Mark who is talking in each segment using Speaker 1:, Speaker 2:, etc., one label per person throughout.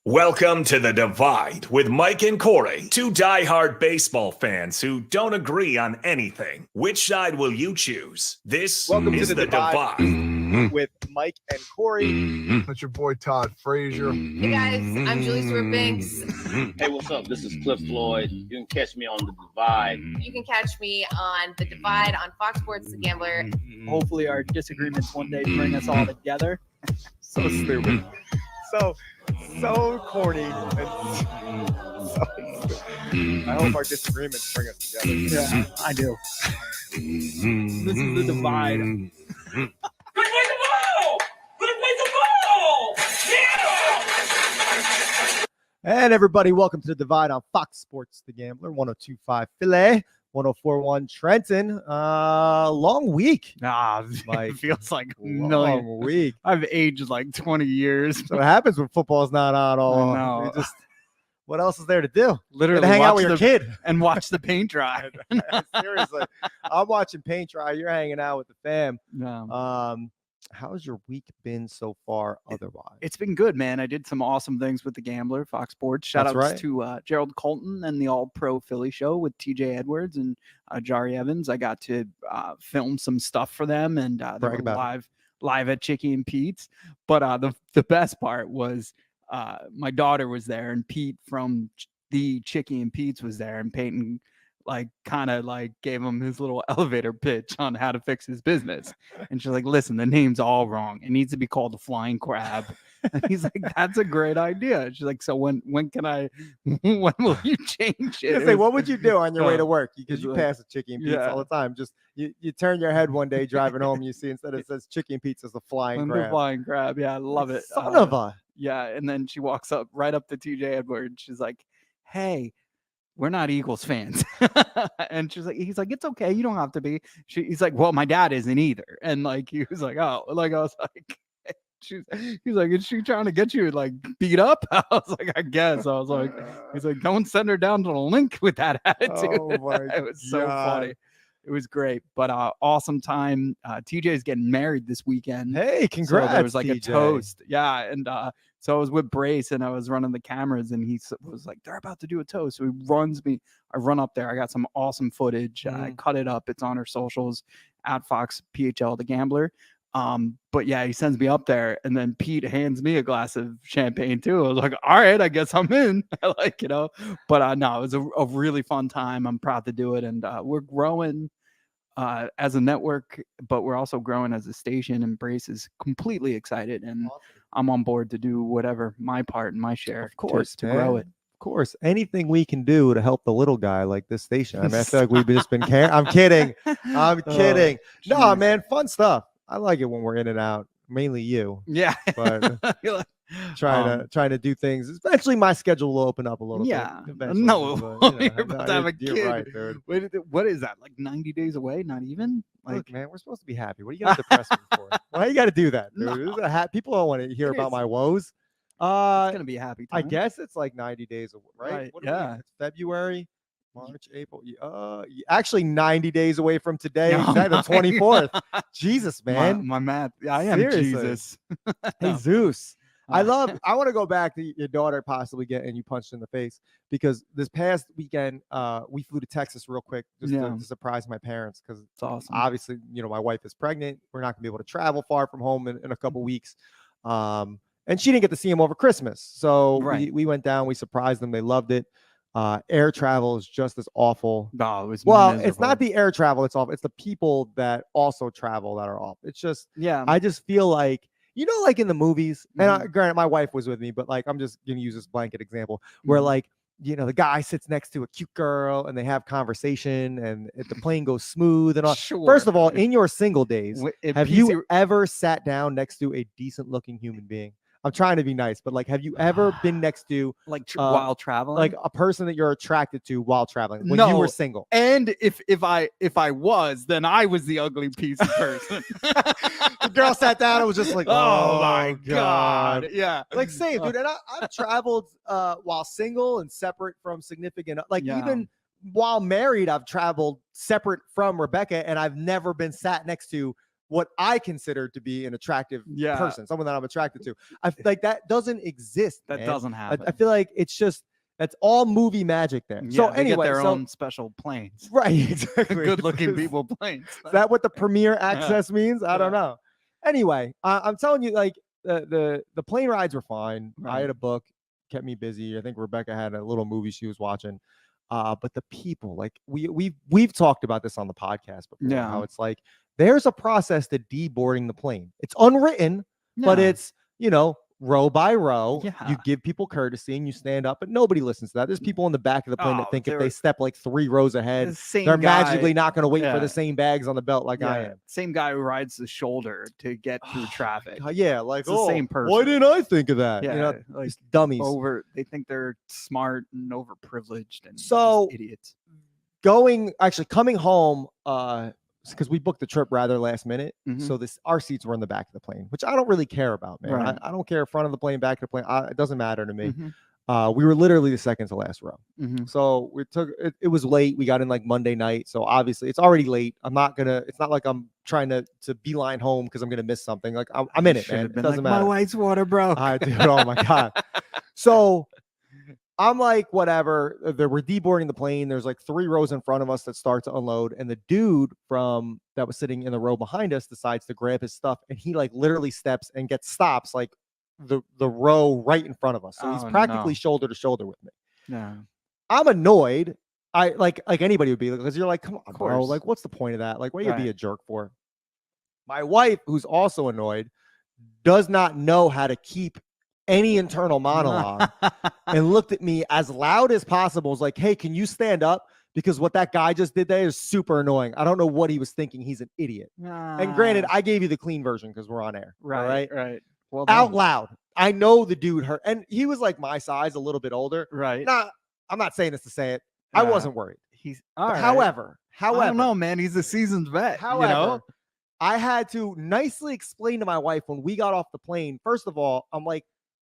Speaker 1: Welcome to The Divide with Mike and Corey, two diehard baseball fans who don't agree on anything. Which side will you choose? This is The Divide.
Speaker 2: With Mike and Corey.
Speaker 3: That's your boy Todd Frazier.
Speaker 4: Hey guys, I'm Julie Stewart-Banks.
Speaker 5: Hey, what's up? This is Cliff Floyd. You can catch me on The Divide.
Speaker 4: You can catch me on The Divide on Fox Sports The Gambler.
Speaker 2: Hopefully our disagreements one day bring us all together. So stupid. So corny. And so stupid. I hope our disagreements bring us together. Yeah, I do. This is The Divide. And everybody, welcome to The Divide on Fox Sports The Gambler, 102.5 Philly, 104.1 Trenton. Long week.
Speaker 6: It feels like
Speaker 2: Long week.
Speaker 6: I've aged like 20 years.
Speaker 2: So what happens when football's not on all?
Speaker 6: I know.
Speaker 2: What else is there to do?
Speaker 6: Literally
Speaker 2: hang out with your kid
Speaker 6: and watch the paint dry.
Speaker 2: Seriously, I'm watching paint dry. You're hanging out with the fam.
Speaker 6: No.
Speaker 2: How's your week been so far? Otherwise,
Speaker 6: It's been good, man. I did some awesome things with the Gambler, Fox Sports. Shout
Speaker 2: That's
Speaker 6: outs
Speaker 2: right.
Speaker 6: to Gerald Colton and the All Pro Philly Show with TJ Edwards and Jari Evans. I got to film some stuff for them, and they
Speaker 2: Brag
Speaker 6: were
Speaker 2: about
Speaker 6: live at Chicky and Pete's. But the best part was my daughter was there, and Pete from the Chicky and Pete's was there, and Peyton kind of gave him his little elevator pitch on how to fix his business. And she's like, listen, the name's all wrong. It needs to be called the Flying Crab. And he's like, that's a great idea. She's like, so when will you change it?
Speaker 2: say, what would you do on your way to work? Because you
Speaker 6: like-
Speaker 2: pass a Chicky and Pete's
Speaker 6: Yeah.
Speaker 2: all the time. Just you turn your head one day driving home, you see instead it says Chicky and Pete's as the Flying
Speaker 6: The
Speaker 2: Crab.
Speaker 6: Flying Crab. Yeah, I love it.
Speaker 2: Son of a.
Speaker 6: Yeah. And then she walks right up to TJ Edwards. She's like, hey, we're not Eagles fans. And he's like, it's okay. You don't have to be. He's like, well, my dad isn't either. And he was like, oh, I was like, he's like, is she trying to get you beat up? I was like, I guess. I was like, he's like, don't send her down to the link with that attitude.
Speaker 2: Oh my
Speaker 6: It was so
Speaker 2: God.
Speaker 6: funny. It was great, but awesome time. TJ's getting married this weekend.
Speaker 2: Hey, congrats.
Speaker 6: So there was a
Speaker 2: TJ.
Speaker 6: toast. Yeah. And so I was with Brace and I was running the cameras, and he was like, they're about to do a toast. So he runs me. I run up there. I got some awesome footage. I cut it up. It's on our socials at Fox PHL The Gambler. But yeah, he sends me up there, and then Pete hands me a glass of champagne too. I was like, all right, I guess I'm in. But no, it was a really fun time. I'm proud to do it. And we're growing as a network, but we're also growing as a station, and Brace is completely excited, and I'm on board to do whatever my part and my share,
Speaker 2: Of course,
Speaker 6: to grow it.
Speaker 2: Of course, anything we can do to help the little guy like this station. I mean, I feel like we've just been caring. I'm kidding. I'm kidding. No,
Speaker 6: Jeez.
Speaker 2: man, fun stuff. I like it when we're in and out. Mainly you,
Speaker 6: Yeah.
Speaker 2: but
Speaker 6: You're like,
Speaker 2: trying to do things. Eventually, my schedule will open up a little
Speaker 6: yeah.
Speaker 2: bit. Eventually,
Speaker 6: No,
Speaker 2: but,
Speaker 6: you're about to have a
Speaker 2: you're
Speaker 6: kid.
Speaker 2: right, dude.
Speaker 6: Wait, what is that? 90 days away? Not even?
Speaker 2: Look, man, we're supposed to be happy. What do you got to depress me for? Why you got to do that, dude?
Speaker 6: No.
Speaker 2: This is people don't want to hear about
Speaker 6: is.
Speaker 2: my woes.
Speaker 6: It's gonna be a happy
Speaker 2: I
Speaker 6: time.
Speaker 2: guess it's 90 days away, right?
Speaker 6: Right,
Speaker 2: What are we in?
Speaker 6: yeah.
Speaker 2: It's February, March, April. Actually 90 days away from today.
Speaker 6: Oh
Speaker 2: Exactly, the
Speaker 6: my
Speaker 2: 24th. Jesus, man.
Speaker 6: My math. I am
Speaker 2: Seriously.
Speaker 6: Jesus.
Speaker 2: Hey, Zeus. I
Speaker 6: Uh,
Speaker 2: want to go back to your daughter possibly getting you punched in the face, because this past weekend, we flew to Texas real quick just
Speaker 6: Yeah.
Speaker 2: to surprise my parents, because
Speaker 6: It's awesome.
Speaker 2: obviously, my wife is pregnant. We're not gonna be able to travel far from home in a couple weeks. And she didn't get to see him over Christmas. So
Speaker 6: Right.
Speaker 2: we went down, we surprised them. They loved it. Air travel is just as awful.
Speaker 6: No, it was
Speaker 2: Well, it's
Speaker 6: miserable.
Speaker 2: not the air travel, it's awful. It's the people that also travel that are off. It's just,
Speaker 6: Yeah.
Speaker 2: I just feel like, like in the movies, and
Speaker 6: Mm-hmm.
Speaker 2: granted, my wife was with me, but I'm just gonna use this blanket example where
Speaker 6: Mhm.
Speaker 2: the guy sits next to a cute girl and they have conversation and the plane goes smooth and all. First of all, in your single days, have you ever sat down next to a decent looking human being? I'm trying to be nice, but have you ever been next to
Speaker 6: while traveling?
Speaker 2: like a person that you're attracted to while traveling when you were
Speaker 6: No.
Speaker 2: single?
Speaker 6: And if I was, then I was the ugly piece of person.
Speaker 2: The girl sat down and was just like,
Speaker 6: oh my god. Yeah.
Speaker 2: Same, dude. And I've traveled while single and separate from significant,
Speaker 6: Yeah.
Speaker 2: even while married, I've traveled separate from Rebecca, and I've never been sat next to
Speaker 7: what I consider to be an attractive
Speaker 6: Yeah.
Speaker 7: person, someone that I'm attracted to. I feel like that doesn't exist.
Speaker 6: That
Speaker 7: man.
Speaker 6: doesn't happen.
Speaker 7: I feel like it's just that's all movie magic there.
Speaker 6: Yeah,
Speaker 7: So
Speaker 6: they
Speaker 7: anyway,
Speaker 6: get their own special planes.
Speaker 7: right, exactly.
Speaker 6: Good-looking
Speaker 7: Is
Speaker 6: people planes.
Speaker 7: that what the premier access means? I don't know. Anyway, I'm telling you, like the plane rides were fine. I
Speaker 6: Right.
Speaker 7: had a book, kept me busy. I think Rebecca had a little movie she was watching. But the people, like we've talked about this on the podcast before.
Speaker 6: Yeah.
Speaker 7: How it's like there's a process to deboarding the plane. It's unwritten, but
Speaker 6: Yeah.
Speaker 7: it's row by row.
Speaker 6: Yeah.
Speaker 7: You give people courtesy and you stand up, but nobody listens to that. There's people in the back of the plane that
Speaker 6: Oh,
Speaker 7: think if
Speaker 6: they're-
Speaker 7: they step like 3 rows ahead,
Speaker 6: The same
Speaker 7: they're
Speaker 6: guy-
Speaker 7: magically not going to wait for
Speaker 6: Yeah.
Speaker 7: the same bags on the belt like I
Speaker 6: Yeah,
Speaker 7: am.
Speaker 6: Same guy who rides the shoulder to get through traffic.
Speaker 7: Yeah, like
Speaker 6: It's the same
Speaker 7: Why
Speaker 6: person.
Speaker 7: didn't I think of that?
Speaker 6: Yeah, like
Speaker 7: just dummies.
Speaker 6: they think they're smart and overprivileged and
Speaker 7: So-
Speaker 6: just idiots.
Speaker 7: Coming home, because we booked the trip rather last minute.
Speaker 6: Mhm.
Speaker 7: So our seats were in the back of the plane, which I don't really care about, man.
Speaker 6: Right.
Speaker 7: I don't care front of the plane, back of the plane. It doesn't matter to me.
Speaker 6: Mhm.
Speaker 7: We were literally the second to last row.
Speaker 6: Mhm.
Speaker 7: So we took it was late. We got in like Monday night. So obviously it's already late. It's not like I'm trying to beeline home because I'm gonna miss something. Like I'm in it,
Speaker 6: Should
Speaker 7: man.
Speaker 6: have
Speaker 7: It
Speaker 6: been
Speaker 7: doesn't
Speaker 6: like,
Speaker 7: matter.
Speaker 6: my white's water, bro.
Speaker 7: Dude, oh my God. So I'm like, whatever. We're deboarding the plane. There's like 3 rows in front of us that start to unload. And the dude that was sitting in the row behind us decides to grab his stuff. And he like literally steps and stops like the row right in front of us. So he's
Speaker 6: Oh,
Speaker 7: practically
Speaker 6: no.
Speaker 7: shoulder to shoulder with me.
Speaker 6: Yeah.
Speaker 7: I'm annoyed. I like anybody would be, because you're like, come on, bro.
Speaker 6: course.
Speaker 7: Like, what's the point of that? Like, what you be
Speaker 6: Right.
Speaker 7: a jerk for? My wife, who's also annoyed, does not know how to keep any internal monologue and looked at me as loud as possible. Was like, hey, can you stand up? Because what that guy just did there is super annoying. I don't know what he was thinking. He's an idiot. And granted, I gave you the clean version because we're on air. all right?
Speaker 6: Right. Well,
Speaker 7: Out
Speaker 6: done.
Speaker 7: loud. I know the dude hurt. And he was like my size, a little bit older.
Speaker 6: Right.
Speaker 7: I'm not saying this to say it. I
Speaker 6: Yeah.
Speaker 7: wasn't worried.
Speaker 6: He's all right.
Speaker 7: However,
Speaker 6: I don't know, man. He's a seasoned vet.
Speaker 7: However,
Speaker 6: you know?
Speaker 7: I had to nicely explain to my wife when we got off the plane. First of all, I'm like,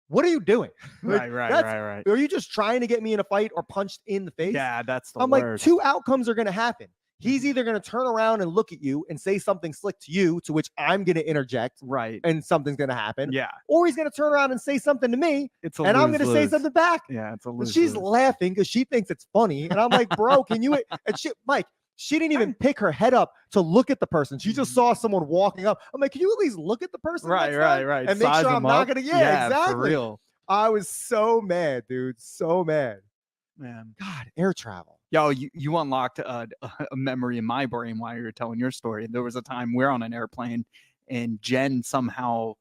Speaker 7: what are you doing? Like,
Speaker 6: Right.
Speaker 7: Are you just trying to get me in a fight or punched in the face?
Speaker 6: Yeah, that's the
Speaker 7: I'm
Speaker 6: worst.
Speaker 7: like, 2 outcomes are going to happen. He's either going to turn around and look at you and say something slick to you, to which I'm going to interject
Speaker 6: Right.
Speaker 7: and something's going to happen.
Speaker 6: Yeah.
Speaker 7: Or he's going to turn around and say something to me
Speaker 6: It's a
Speaker 7: and I'm going to say
Speaker 6: lose-lose.
Speaker 7: something back.
Speaker 6: Yeah, it's a
Speaker 7: And
Speaker 6: lose.
Speaker 7: she's laughing because she thinks it's funny. And I'm like, bro, can you? And Mike, she didn't even pick her head up to look at the person. She just saw someone walking up. I'm like, can you at least look at the person? next time
Speaker 6: Right.
Speaker 7: And make
Speaker 6: Size
Speaker 7: sure I'm
Speaker 6: them
Speaker 7: not
Speaker 6: up.
Speaker 7: going to. Yeah,
Speaker 6: For
Speaker 7: exactly.
Speaker 6: real.
Speaker 7: I was so mad, dude. So mad.
Speaker 6: Man.
Speaker 7: God, air travel.
Speaker 6: Yo, you unlocked a memory in my brain while you were telling your story. There was a time we're on an airplane and Jen somehow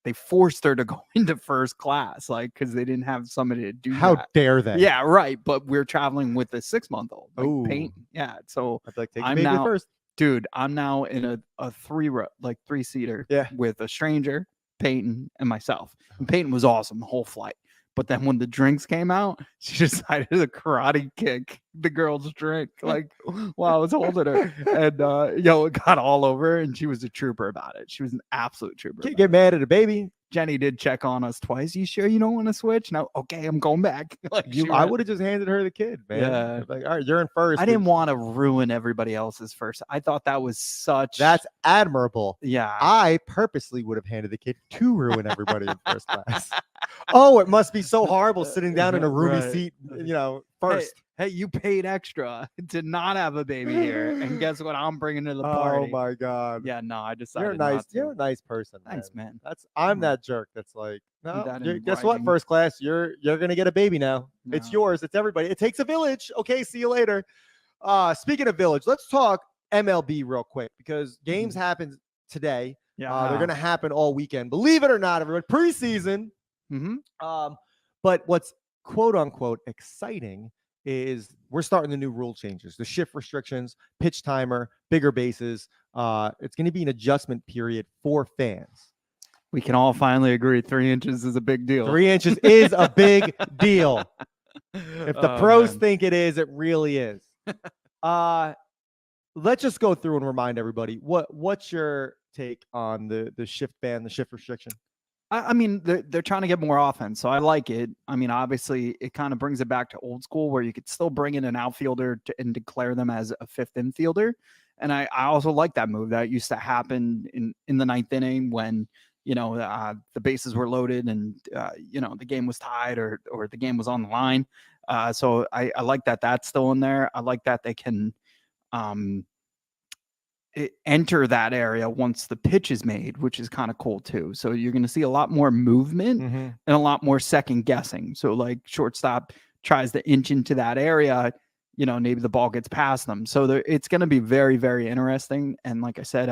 Speaker 6: they forced her to go into first class, like because they didn't have somebody to do
Speaker 7: How
Speaker 6: that.
Speaker 7: dare they?
Speaker 6: Yeah, right. But we're traveling with a 6-month-old.
Speaker 7: Ooh.
Speaker 6: Like Peyton. Yeah. So
Speaker 7: I'd like take
Speaker 6: I'm
Speaker 7: baby
Speaker 6: now-
Speaker 7: first.
Speaker 6: dude, I'm now in a 3-seater
Speaker 7: Yeah.
Speaker 6: with a stranger, Peyton, and myself. And Peyton was awesome the whole flight. But then when the drinks came out, she decided to karate kick the girl's drink, like while I was holding her. And it got all over her, and she was a trooper about it. She was an absolute trooper.
Speaker 7: Can't
Speaker 6: about
Speaker 7: get mad at a baby.
Speaker 6: Jenny did check on us twice. You sure you don't want to switch? No, okay, I'm going back. Like
Speaker 7: I would have just handed her the kid, man.
Speaker 6: Yeah.
Speaker 7: Like, all right, you're in first.
Speaker 6: I didn't want to ruin everybody else's first. I thought that was such.
Speaker 7: That's admirable.
Speaker 6: yeah.
Speaker 7: I purposely would have handed the kid to ruin everybody in first class. Oh, it must be so horrible sitting down in a roomy
Speaker 6: Right.
Speaker 7: seat, first.
Speaker 6: Hey, you paid extra to not have a baby here, and guess what? I'm bringing to the party.
Speaker 7: Oh my God.
Speaker 6: Yeah, no, I decided.
Speaker 7: You're nice.
Speaker 6: Not to.
Speaker 7: You're a nice person.
Speaker 6: Thanks, man.
Speaker 7: I'm
Speaker 6: Mhm.
Speaker 7: that jerk. That's like, no.
Speaker 6: that in
Speaker 7: Guess what?
Speaker 6: writing.
Speaker 7: First class, you're gonna get a baby now. It's
Speaker 6: No.
Speaker 7: yours. It's everybody. It takes a village. Okay, see you later. Speaking of village, let's talk MLB real quick because games happen today.
Speaker 6: Yeah,
Speaker 7: They're gonna happen all weekend. Believe it or not, everyone. Preseason.
Speaker 6: Mm-hmm.
Speaker 7: But what's quote unquote exciting is we're starting the new rule changes, the shift restrictions, pitch timer, bigger bases. It's going to be an adjustment period for fans.
Speaker 6: We can all finally agree 3 inches is a big deal.
Speaker 7: 3 inches is a big deal. If the
Speaker 6: Oh,
Speaker 7: pros
Speaker 6: man.
Speaker 7: think it is, it really is. Let's just go through and remind everybody what's your take on the shift ban, the shift restriction?
Speaker 6: I mean, they're trying to get more offense, so I like it. I mean, obviously, it kind of brings it back to old school where you could still bring in an outfielder and declare them as a fifth infielder. And I also like that move. That used to happen in the ninth inning when, the bases were loaded and, the game was tied or the game was on the line. So I like that that's still in there. I like that they can enter that area once the pitch is made, which is kind of cool too. So you're going to see a lot more movement and a lot more second guessing. So like shortstop tries to inch into that area, maybe the ball gets past them. So it's going to be very, very interesting. And like I said,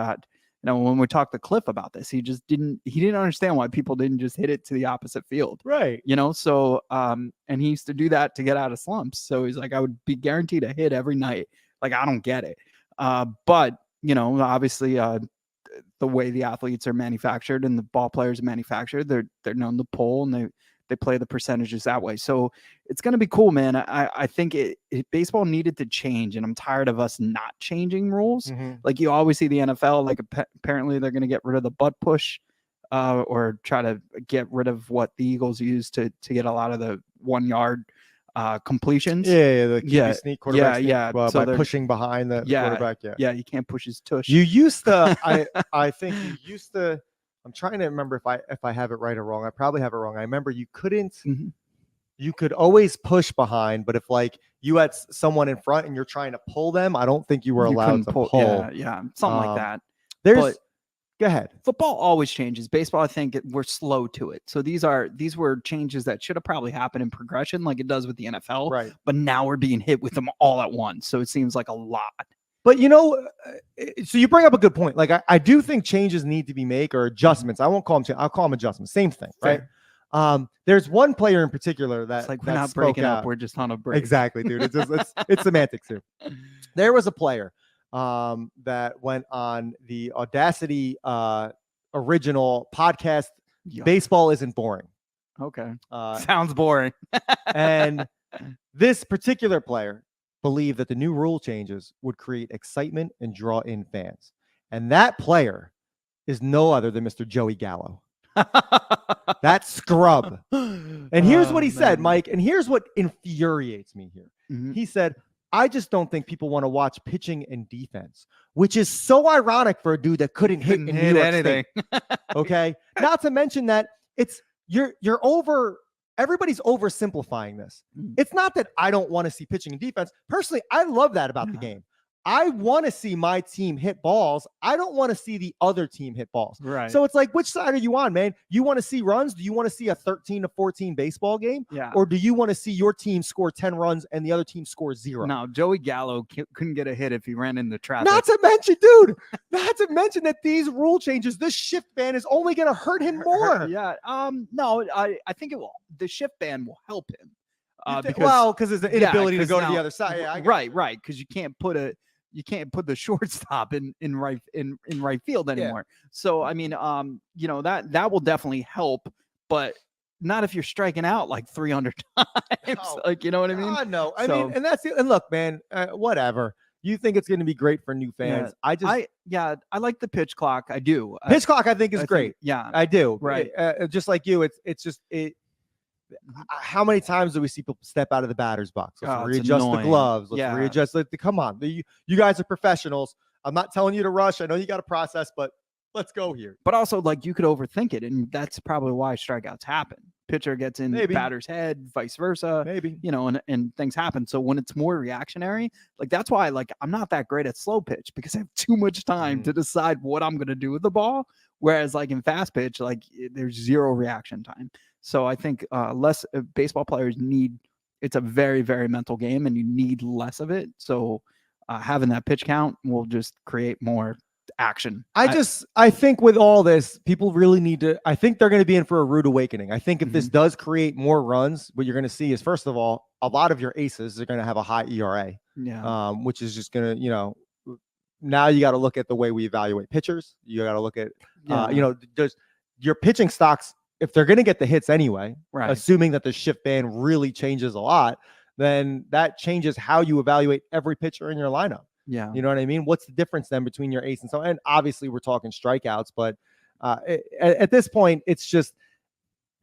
Speaker 6: when we talked to Cliff about this, he didn't understand why people didn't just hit it to the opposite field.
Speaker 7: Right.
Speaker 6: So, and he used to do that to get out of slumps. So he's like, I would be guaranteed a hit every night. Like, I don't get it. But obviously, the way the athletes are manufactured and the ball players are manufactured, they're known to pull and they play the percentages that way. So it's going to be cool, man. I think baseball needed to change, and I'm tired of us not changing rules. Like you always see the NFL, like apparently they're going to get rid of the butt push, or try to get rid of what the Eagles use to get a lot of the 1 yard completions.
Speaker 7: The QB sneak quarterback
Speaker 6: sneak,
Speaker 7: so by pushing behind the quarterback.
Speaker 6: You can't push his tush.
Speaker 7: You used to I think you used to, I'm trying to remember if I have it right or wrong. I probably have it wrong. I remember you couldn't you could always push behind, but if like you had someone in front and you're trying to pull them, I don't think you were allowed to pull.
Speaker 6: Something like that.
Speaker 7: Go ahead.
Speaker 6: Football always changes. Baseball, I think we're slow to it. So these were changes that should have probably happened in progression, like it does with the NFL.
Speaker 7: Right.
Speaker 6: But now we're being hit with them all at once. So it seems like a lot.
Speaker 7: But so you bring up a good point. Like I do think changes need to be made or adjustments. I won't call them changes. I'll call them adjustments. Same thing, right? There's one player in particular that
Speaker 6: it's like we're not breaking up. We're just on a break.
Speaker 7: Exactly, dude. It's semantics here. There was a player that went on the Audacity original podcast. Baseball isn't boring.
Speaker 6: Okay. Sounds boring.
Speaker 7: And this particular player believed that the new rule changes would create excitement and draw in fans. And that player is no other than Mr. Joey Gallo. That scrub. And here's what he said, Mike, and here's what infuriates me here. He said, I just don't think people want to watch pitching and defense, which is so ironic for a dude that couldn't hit New York anything. State. Okay. Not to mention that everybody's oversimplifying this. It's not that I don't want to see pitching and defense. Personally, I love that about the game. I want to see my team hit balls. I don't want to see the other team hit balls.
Speaker 6: Right.
Speaker 7: So it's like, which side are you on, man? You want to see runs? Do you want to see a 13-14 baseball game?
Speaker 6: Yeah.
Speaker 7: Or do you want to see your team score 10 runs and the other team score 0?
Speaker 6: No, Joey Gallo couldn't get a hit if he ran in the traffic.
Speaker 7: Not to mention that these rule changes, this shift ban is only going to hurt him more.
Speaker 6: Yeah. No, I think the shift ban will help him.
Speaker 7: Because there's the inability to go to the other side. Yeah,
Speaker 6: right. Because you can't put the shortstop in right field anymore. Yeah. So I mean, that will definitely help, but not if you're striking out like 300 times.
Speaker 7: Oh,
Speaker 6: like, you know what I mean?
Speaker 7: No. I mean, and that's it. And look, man, whatever. You think it's going to be great for new fans.
Speaker 6: Yeah. I like the pitch clock. I do.
Speaker 7: Pitch clock, I think is great.
Speaker 6: I
Speaker 7: do.
Speaker 6: Right.
Speaker 7: Just like you, it's just how many times do we see people step out of the batter's box? Let's readjust the gloves. Let's readjust. Come on. You guys are professionals. I'm not telling you to rush. I know you got to process, but let's go here.
Speaker 6: But also, like, you could overthink it, and that's probably why strikeouts happen. Pitcher gets in batter's head, vice versa.
Speaker 7: Maybe.
Speaker 6: And things happen. So when it's more reactionary, like, that's why, like, I'm not that great at slow pitch because I have too much time to decide what I'm going to do with the ball. Whereas, like, in fast pitch, like, there's zero reaction time. So I think less baseball players it's a very, very mental game and you need less of it. So having that pitch count will just create more action.
Speaker 7: I think with all this, people really need to, I think they're going to be in for a rude awakening. I think if this does create more runs, what you're going to see is, first of all, a lot of your aces are going to have a high ERA, which is just going to, now you got to look at the way we evaluate pitchers. You got to look at, does your pitching stocks, if they're going to get the hits anyway, assuming that the shift ban really changes a lot, then that changes how you evaluate every pitcher in your lineup.
Speaker 6: Yeah.
Speaker 7: You know what I mean? What's the difference then between your ace and so, and obviously we're talking strikeouts, but at this point, it's just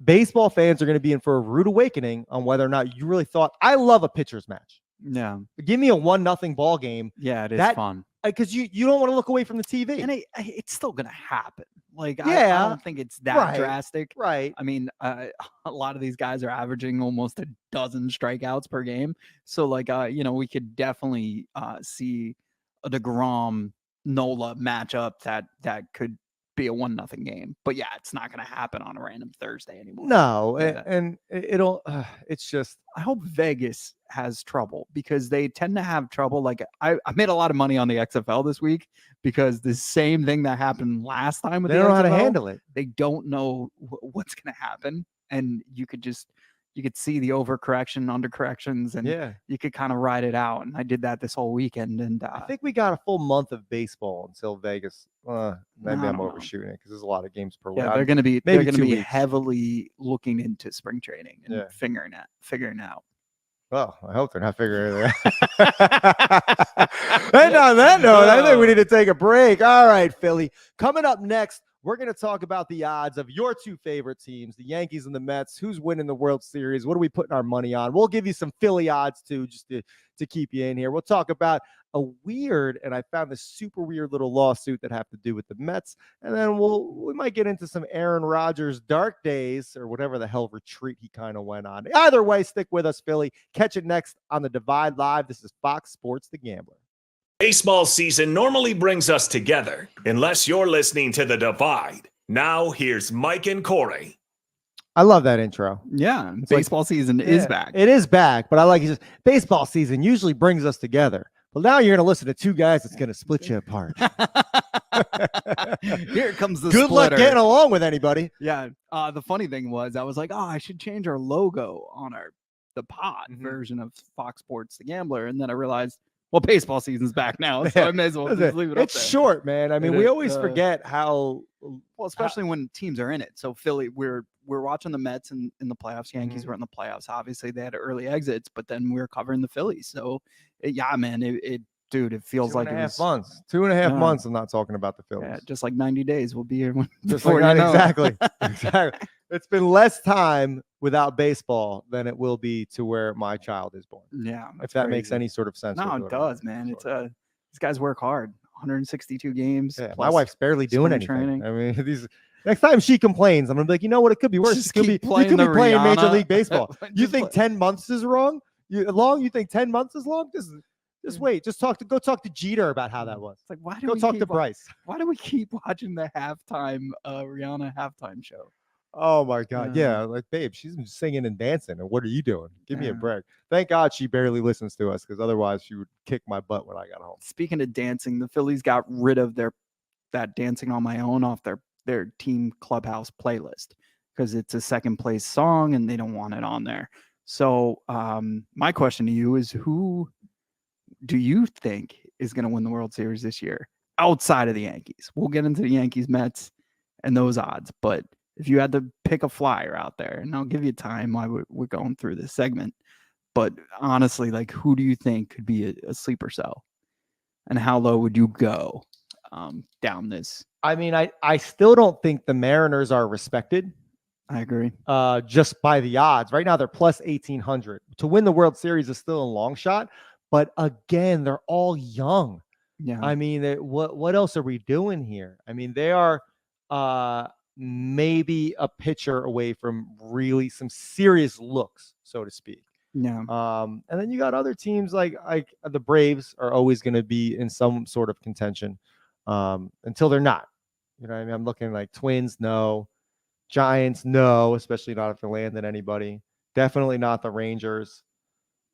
Speaker 7: baseball fans are going to be in for a rude awakening on whether or not you really thought, I love a pitcher's match.
Speaker 6: Yeah.
Speaker 7: Give me a 1-0 ball game.
Speaker 6: Yeah, it is fun.
Speaker 7: because you don't want to look away from the TV.
Speaker 6: And it's still gonna happen. Like,
Speaker 7: Yeah.
Speaker 6: I don't think it's that
Speaker 7: Right.
Speaker 6: drastic.
Speaker 7: Right.
Speaker 6: I mean, a lot of these guys are averaging almost a dozen strikeouts per game. So, like, we could definitely see a DeGrom Nola matchup that could be a 1-0 game. But yeah, it's not going to happen on a random Thursday anymore.
Speaker 7: No,
Speaker 6: Yeah.
Speaker 7: and it'll. It's just.
Speaker 6: I hope Vegas has trouble because they tend to have trouble. Like I made a lot of money on the XFL this week because the same thing that happened last time with
Speaker 7: They
Speaker 6: the
Speaker 7: don't know how to
Speaker 6: XFL,
Speaker 7: handle it.
Speaker 6: They don't know what's going to happen, and you could see the overcorrection, undercorrections, and you could kind of ride it out. And I did that this whole weekend. And
Speaker 7: I think we got a full month of baseball until Vegas. Maybe I'm overshooting it because there's a lot of games per week.
Speaker 6: Yeah, they're going to be
Speaker 7: maybe 2 weeks.
Speaker 6: heavily looking into spring training and figuring out.
Speaker 7: Well, I hope they're not figuring it out. And on that note, I think we need to take a break. All right, Philly. Coming up next, we're going to talk about the odds of your two favorite teams, the Yankees and the Mets. Who's winning the World Series? What are we putting our money on? We'll give you some Philly odds, too, just to keep you in here. We'll talk about a weird, and I found this super weird little lawsuit that have to do with the Mets. And then we might get into some Aaron Rodgers dark days or whatever the hell retreat he kind of went on. Either way, stick with us, Philly. Catch it next on the Divide Live. This is Fox Sports The Gambler.
Speaker 1: Baseball season normally brings us together, unless you're listening to The Divide. Now, here's Mike and Corey.
Speaker 7: I love that intro.
Speaker 6: Yeah, baseball season is back.
Speaker 7: It is back, but I like it. Just baseball season usually brings us together. Well, now you're going to listen to two guys that's going to split you apart.
Speaker 6: Here comes the
Speaker 7: Good luck
Speaker 6: splitter.
Speaker 7: getting along with anybody.
Speaker 6: Yeah. The funny thing was, I was like, I should change our logo on the pod version of Fox Sports The Gambler, and then I realized, well, baseball season's back now, so I may as well just leave it up
Speaker 7: It's
Speaker 6: there.
Speaker 7: short, man. I mean, we always forget how.
Speaker 6: Well, especially when teams are in it. So Philly, we're watching the Mets in the playoffs. Yankees were in the playoffs. Obviously, they had early exits, but then we were covering the Phillies. So, man, it feels like
Speaker 7: 2.5 months. 2.5 months. I'm not talking about the Phillies.
Speaker 6: Yeah, just like 90 days. We'll be here.
Speaker 7: Exactly. It's been less time without baseball than it will be to where my child is born.
Speaker 6: Yeah,
Speaker 7: if that makes any sort of sense.
Speaker 6: No, it does, man. It's these guys work hard. 162 games.
Speaker 7: Yeah, my wife's barely doing anything. Training. I mean, next time she complains, I'm gonna be like, you know what? It could be worse. You could be playing Major League Baseball. You think 10 months is long? You think 10 months is long? Just wait. Just go talk to Jeter about how that was.
Speaker 6: It's like, why do
Speaker 7: go
Speaker 6: we
Speaker 7: talk to Bryce?
Speaker 6: Why do we keep watching the halftime Rihanna halftime show?
Speaker 7: Oh my God. Yeah. Like, babe, she's been singing and dancing. And what are you doing? Give me a break. Thank God she barely listens to us, because otherwise she would kick my butt when I got home.
Speaker 6: Speaking of dancing, the Phillies got rid of that Dancing on My Own off their team clubhouse playlist because it's a second place song and they don't want it on there. So my question to you is, who do you think is going to win the World Series this year outside of the Yankees? We'll get into the Yankees, Mets, and those odds, but if you had to pick a flyer out there, and I'll give you time while we're going through this segment, but honestly, like, who do you think could be a sleeper cell, and how low would you go down this?
Speaker 7: I mean, I still don't think the Mariners are respected.
Speaker 6: I agree.
Speaker 7: Just by the odds right now, they're plus 1,800 to win the World Series is still a long shot, but again, they're all young.
Speaker 6: Yeah.
Speaker 7: I mean, what else are we doing here? I mean, they are maybe a pitcher away from really some serious looks, so to speak.
Speaker 6: Yeah.
Speaker 7: And then you got other teams like the Braves are always going to be in some sort of contention until they're not. You know what I mean? I'm looking like Twins, no. Giants, no, especially not if they're landing anybody. Definitely not the Rangers.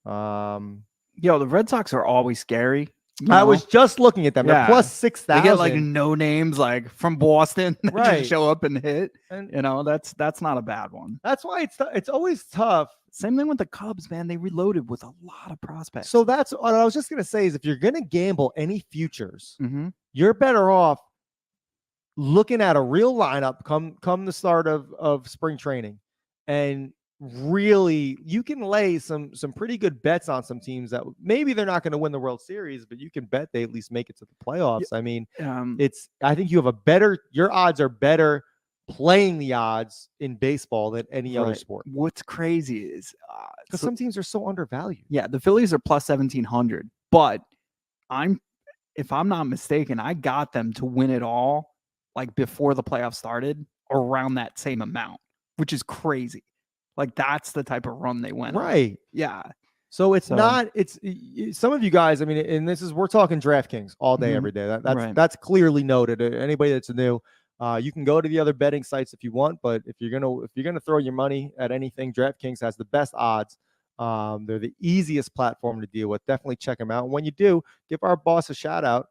Speaker 6: The Red Sox are always scary.
Speaker 7: I was just looking at them. They're plus 6,000.
Speaker 6: They get like no names, like from Boston, that
Speaker 7: right?
Speaker 6: Just show up and hit. And that's not a bad one.
Speaker 7: That's why it's always tough.
Speaker 6: Same thing with the Cubs, man. They reloaded with a lot of prospects.
Speaker 7: So that's what I was just gonna say is if you're gonna gamble any futures,
Speaker 6: you're
Speaker 7: better off looking at a real lineup come the start of spring training, and really you can lay some pretty good bets on some teams that maybe they're not going to win the World Series, but you can bet they at least make it to the playoffs. I mean, I think you have your odds are better playing the odds in baseball than any other sport.
Speaker 6: What's crazy is
Speaker 7: because some teams are so undervalued.
Speaker 6: Yeah, the Phillies are plus 1,700, but if I'm not mistaken, I got them to win it all like before the playoffs started, around that same amount, which is crazy. Like that's the type of run they went on.
Speaker 7: Right.
Speaker 6: Yeah.
Speaker 7: So it's
Speaker 6: So-
Speaker 7: not. It's some of you guys. I mean, and this is we're talking DraftKings all day,
Speaker 6: Mhm.
Speaker 7: every day.
Speaker 6: Right.
Speaker 7: That's clearly noted. Anybody that's new, you can go to the other betting sites if you want, but if you're gonna throw your money at anything, DraftKings has the best odds. They're the easiest platform to deal with. Definitely check them out. And when you do, give our boss a shout out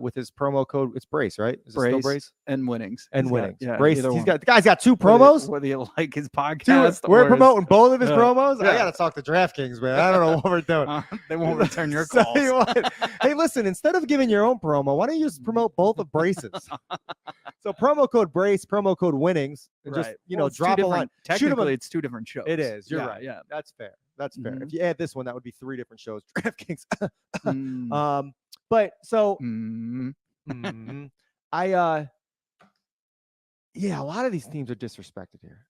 Speaker 7: with his promo code. It's Brace, right? Is it still Brace?
Speaker 6: And winnings.
Speaker 7: And
Speaker 6: He's got-
Speaker 7: winnings.
Speaker 6: yeah,
Speaker 7: Brace.
Speaker 6: either
Speaker 7: The
Speaker 6: one.
Speaker 7: guy's got 2 promos.
Speaker 6: Whether you like his
Speaker 7: Two,
Speaker 6: podcast,
Speaker 7: we're
Speaker 6: or his-
Speaker 7: promoting both of his
Speaker 6: yeah,
Speaker 7: promos. I
Speaker 6: yeah.
Speaker 7: gotta talk to DraftKings, man. I don't know what we're doing.
Speaker 6: They won't return your
Speaker 7: So
Speaker 6: calls.
Speaker 7: you what? Hey, listen, instead of giving your own promo, why don't you just promote both of Brace's? So promo code Brace, promo code winnings, and just
Speaker 6: Well, it's two
Speaker 7: drop a
Speaker 6: different-
Speaker 7: line. Shoot 'em a-
Speaker 6: Technically, it's 2 different shows.
Speaker 7: It is. You're
Speaker 6: Yeah,
Speaker 7: right.
Speaker 6: Yeah.
Speaker 7: That's fair. That's fair.
Speaker 6: Mhm.
Speaker 7: If you add this one, that would be 3 different shows. DraftKings.
Speaker 6: Mm,
Speaker 7: But so
Speaker 6: mm.
Speaker 7: yeah, a lot of these teams are disrespected here.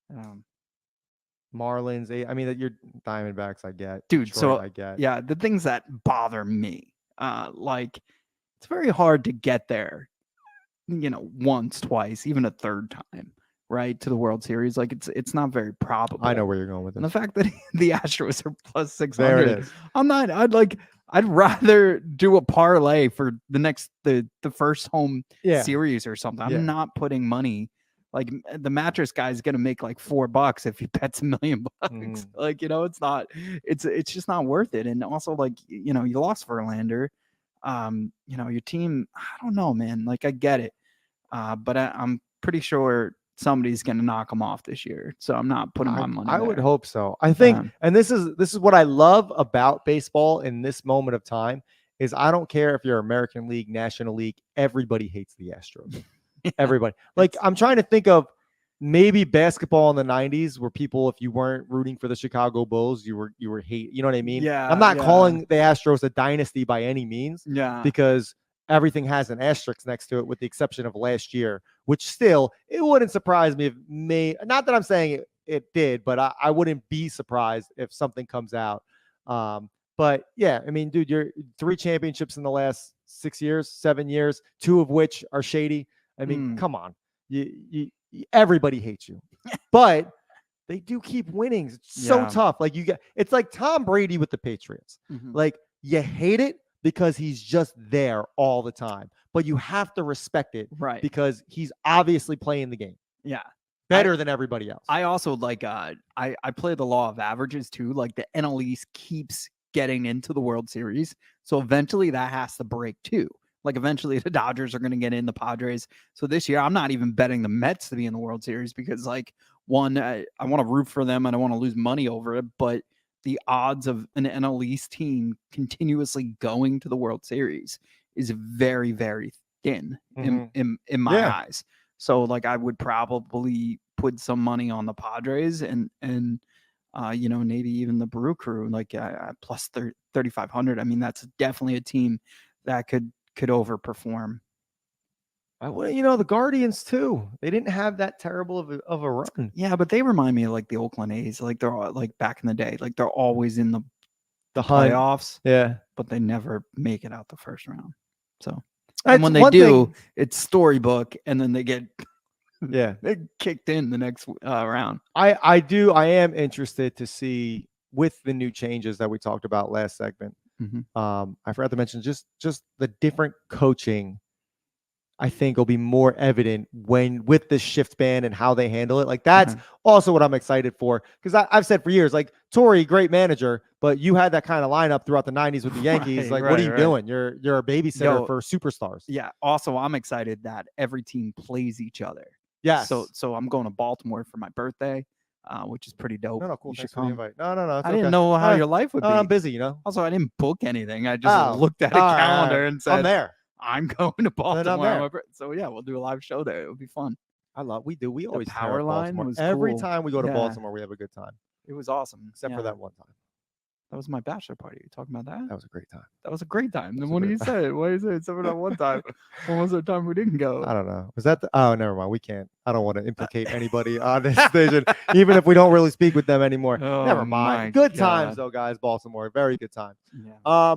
Speaker 7: Marlins, I mean, your Diamondbacks, I get.
Speaker 6: Dude,
Speaker 7: Detroit,
Speaker 6: so,
Speaker 7: I get.
Speaker 6: Yeah, the things that bother me, like it's very hard to get there, once, twice, even a third time, right, to the World Series. Like it's not very probable.
Speaker 7: I know where you're going with
Speaker 6: And
Speaker 7: this.
Speaker 6: the fact that the Astros are plus
Speaker 7: There
Speaker 6: 600,
Speaker 7: it is.
Speaker 6: I'd rather do a parlay for the first home
Speaker 7: Yeah.
Speaker 6: series or something. I'm
Speaker 7: Yeah.
Speaker 6: not putting money. Like the mattress guy's gonna make like $4 if he bets $1 million. Like, it's not, it's just not worth it. And also, like, you lost Verlander. Your team, I don't know, man. Like, I get it. But I'm pretty sure somebody's gonna knock him off this year. So I'm not putting my money.
Speaker 7: I would
Speaker 6: there.
Speaker 7: hope so. I think, and this is what I love about baseball in this moment of time is I don't care if you're American League, National League, everybody hates the Astros. Everybody. Like, I'm trying to think of maybe basketball in the 90s where people, if you weren't rooting for the Chicago Bulls, you were hate. You know what I mean?
Speaker 6: Yeah.
Speaker 7: I'm not
Speaker 6: yeah.
Speaker 7: calling the Astros a dynasty by any means
Speaker 6: Yeah.
Speaker 7: because everything has an asterisk next to it with the exception of last year, which still, it wouldn't surprise me not that I'm saying it did, but I wouldn't be surprised if something comes out. But yeah, I mean, dude, you're 3 championships in the last 6 years, 7 years, 2 of which are shady. I mean, come on, you everybody hates you, but they do keep winning. It's so tough. Like it's like Tom Brady with the Patriots.
Speaker 6: Mhm.
Speaker 7: Like you hate it because he's just there all the time, but you have to respect it,
Speaker 6: Right.
Speaker 7: because he's obviously playing the game
Speaker 6: Yeah.
Speaker 7: better than everybody else.
Speaker 6: I also like I play the law of averages too. Like the NL East keeps getting into the World Series, so eventually that has to break too. Like eventually the Dodgers are going to get in, the Padres. So this year I'm not even betting the Mets to be in the World Series because, like, one, I want to root for them and I want to lose money over it, but the odds of an NL East team continuously going to the World Series is very, very thin in my eyes. So, like, I would probably put some money on the Padres and maybe even the Brew Crew, like plus 3,500. I mean, that's definitely a team that could overperform.
Speaker 7: The Guardians too. They didn't have that terrible of a run.
Speaker 6: Yeah, but they remind me of like the Oakland A's. Like they're all, like back in the day. Like they're always in the
Speaker 7: hunt.
Speaker 6: playoffs.
Speaker 7: Yeah,
Speaker 6: but they never make it out the first round. So,
Speaker 7: That's
Speaker 6: and when they
Speaker 7: one
Speaker 6: do,
Speaker 7: thing-
Speaker 6: it's storybook, and then they get
Speaker 7: yeah.
Speaker 6: kicked in the next round.
Speaker 7: I am interested to see with the new changes that we talked about last segment. I forgot to mention just the different coaching. I think will be more evident with the shift ban and how they handle it. Like that's also what I'm excited for, because I've said for years, like Torrey, great manager, but you had that kind of lineup throughout the 90s with the Yankees. What are you doing? You're a babysitter for superstars.
Speaker 6: Yeah. Also, I'm excited that every team plays each other.
Speaker 7: Yeah.
Speaker 6: So I'm going to Baltimore for my birthday, which is pretty dope.
Speaker 7: No, cool.
Speaker 6: You should
Speaker 7: Thanks for the
Speaker 6: come.
Speaker 7: invite. No.
Speaker 6: I didn't know how your life would be.
Speaker 7: I'm busy,
Speaker 6: Also, I didn't book anything. I just looked at a calendar and said,
Speaker 7: I'm there.
Speaker 6: I'm going to Baltimore.
Speaker 7: there.
Speaker 6: So yeah, we'll do a live show there. It would be fun.
Speaker 7: We always
Speaker 6: power line was
Speaker 7: every
Speaker 6: cool.
Speaker 7: time we go to
Speaker 6: Yeah.
Speaker 7: Baltimore, we have a good time.
Speaker 6: It was awesome.
Speaker 7: Except for
Speaker 6: Yeah.
Speaker 7: that one time.
Speaker 6: That was my bachelor party. You talking about that?
Speaker 7: That was a great time.
Speaker 6: That was a great time. Then
Speaker 7: was a
Speaker 6: what do you
Speaker 7: great
Speaker 6: say? Why do you say except for that one time? When was the time we didn't go?
Speaker 7: I don't know. Was that oh, never mind. We can't. I don't want to implicate anybody on this station, even if we don't really speak with them anymore.
Speaker 6: Oh,
Speaker 7: Never
Speaker 6: my
Speaker 7: mind. Good times
Speaker 6: God.
Speaker 7: though, guys. Baltimore, very good time.
Speaker 6: Yeah.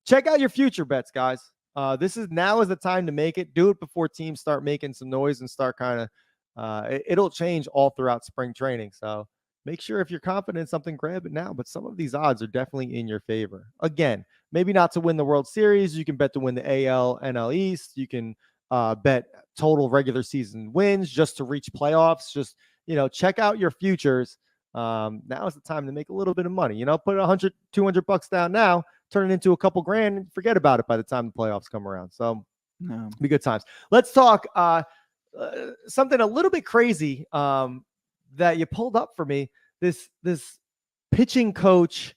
Speaker 7: Check out your future bets, guys. Now is the time to make it. Do it before teams start making some noise and start kind of it'll change all throughout spring training. So make sure if you're confident in something, grab it now. But some of these odds are definitely in your favor. Again, maybe not to win the World Series. You can bet to win the AL, NL East. You can bet total regular season wins just to reach playoffs. Just, check out your futures. Now is the time to make a little bit of money. Put $100, $200 down now, turn it into a couple grand, and forget about it by the time the playoffs come around. So be good times. Let's talk something a little bit crazy that you pulled up for me. This pitching coach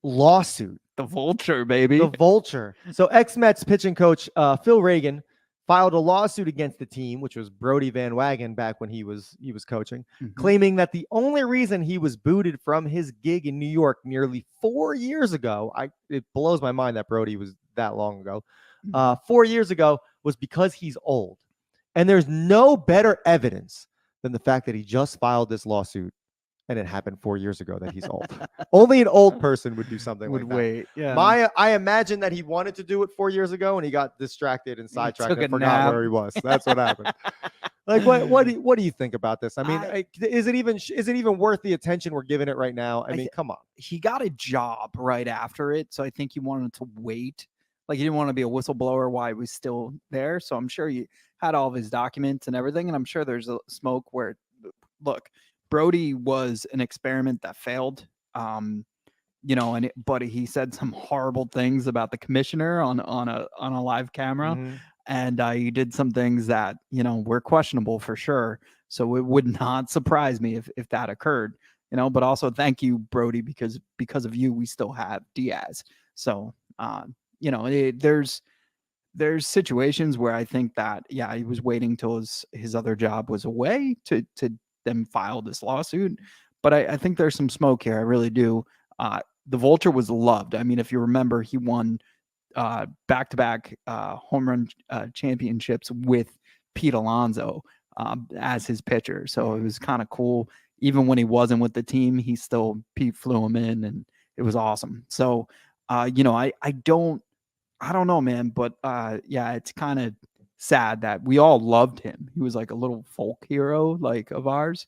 Speaker 7: lawsuit.
Speaker 6: The Vulture, baby.
Speaker 7: The Vulture. So ex-Mets pitching coach Phil Reagan filed a lawsuit against the team, which was Brodie Van Wagen back when he was coaching, claiming that the only reason he was booted from his gig in New York nearly 4 years ago, it blows my mind that Brodie was that long ago, 4 years ago, was because he's old. And there's no better evidence than the fact that he just filed this lawsuit and it happened 4 years ago that he's old. Only an old person would do something like that.
Speaker 6: Wait, yeah.
Speaker 7: I imagine that he wanted to do it 4 years ago and he got distracted and sidetracked and forgot where he was. That's what happened. Like, what do you think about this? I mean, is it even worth the attention we're giving it right now? I mean, come on.
Speaker 6: He got a job right after it, so I think he wanted to wait. Like, he didn't want to be a whistleblower while he was still there. So I'm sure he had all of his documents and everything. And I'm sure there's a smoke where, look, Brodie was an experiment that failed. But he said some horrible things about the commissioner on a live camera. And he did some things that, were questionable for sure. So it would not surprise me if that occurred, but also thank you, Brodie, because of you, we still have Diaz. So, there's situations where I think that, he was waiting till his other job was away to then file this lawsuit. But I think there's some smoke here. I really do. The Vulture was loved. I mean, if you remember, he won back-to-back home run championships with Pete Alonso as his pitcher. So it was kind of cool. Even when he wasn't with the team, Pete flew him in, and it was awesome. So, I don't know, man, but it's kind of sad that we all loved him. He was like a little folk hero, like, of ours.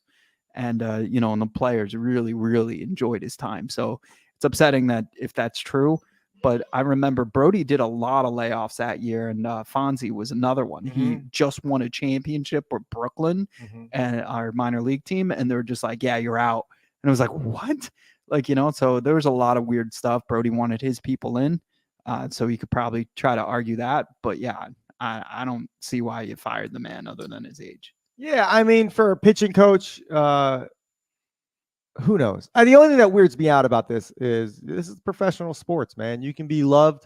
Speaker 6: And, and the players really, really enjoyed his time. So it's upsetting that if that's true. But I remember Brodie did a lot of layoffs that year, and Fonzie was another one. He just won a championship with Brooklyn and our minor league team, and they were just like, yeah, you're out. And it was like, what? Like, so there was a lot of weird stuff. Brodie wanted his people in, so he could probably try to argue that. But yeah, I don't see why you fired the man other than his age.
Speaker 7: Yeah, I mean, for a pitching coach, who knows? The only thing that weirds me out about this is professional sports, man. You can be loved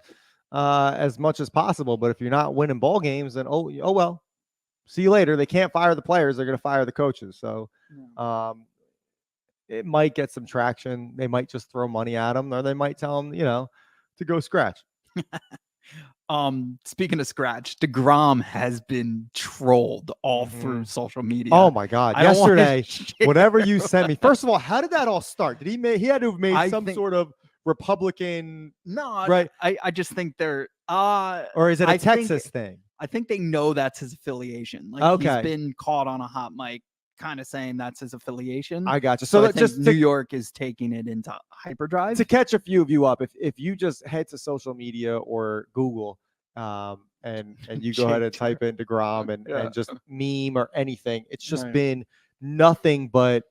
Speaker 7: as much as possible, but if you're not winning ball games, then oh well, see you later. They can't fire the players; they're going to fire the coaches. So it might get some traction. They might just throw money at them, or they might tell them, to go scratch.
Speaker 6: Speaking of scratch, DeGrom has been trolled all through social media.
Speaker 7: Oh my God. Yesterday, whatever you sent me. First of all, how did that all start? He had to have made some sort of Republican.
Speaker 6: No,
Speaker 7: right.
Speaker 6: I just think they're
Speaker 7: or is it a Texas thing?
Speaker 6: I think they know that's his affiliation. Like, he's been caught on a hot mic kind of saying that's his affiliation.
Speaker 7: I got you.
Speaker 6: So I think New York is taking it into hyperdrive.
Speaker 7: To catch a few of you up, if you just head to social media or Google and you go ahead and type in DeGrom and just meme or anything, it's just been nothing but